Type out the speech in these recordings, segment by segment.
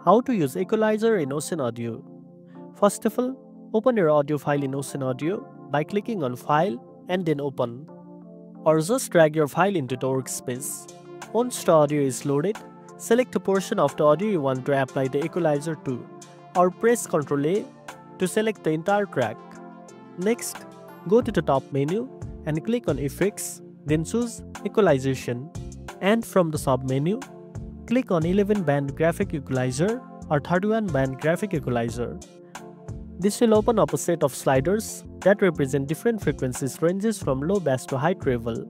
How to use equalizer in Ocenaudio. First of all, open your audio file in Ocenaudio by clicking on File and then Open. Or just drag your file into the workspace. Once the audio is loaded, select a portion of the audio you want to apply the equalizer to, or press Ctrl A to select the entire track. Next, go to the top menu and click on Effects, then choose Equalization. And from the sub-menu, click on 11-band graphic equalizer or 31-band graphic equalizer. This will open up a set of sliders that represent different frequencies ranges from low bass to high treble.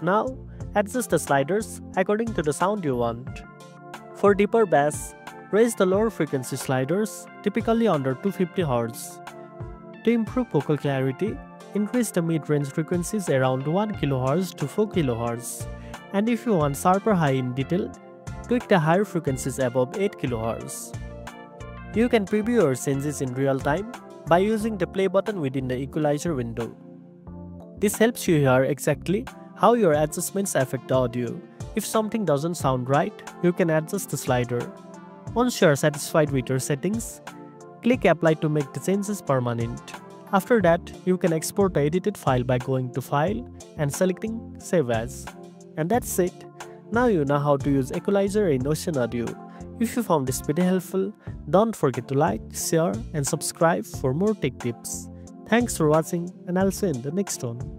Now, adjust the sliders according to the sound you want. For deeper bass, raise the lower frequency sliders, typically under 250 Hz. To improve vocal clarity, increase the mid-range frequencies around 1 kHz to 4 kHz. And if you want sharper high in detail, tweak the higher frequencies above 8 kHz. You can preview your changes in real time by using the play button within the equalizer window. This helps you hear exactly how your adjustments affect the audio. If something doesn't sound right, you can adjust the slider. Once you are satisfied with your settings, click Apply to make the changes permanent. After that, you can export the edited file by going to File and selecting Save As. And that's it. Now you know how to use equalizer in Ocenaudio. If you found this video helpful, don't forget to like, share and subscribe for more tech tips. Thanks for watching, and I'll see you in the next one.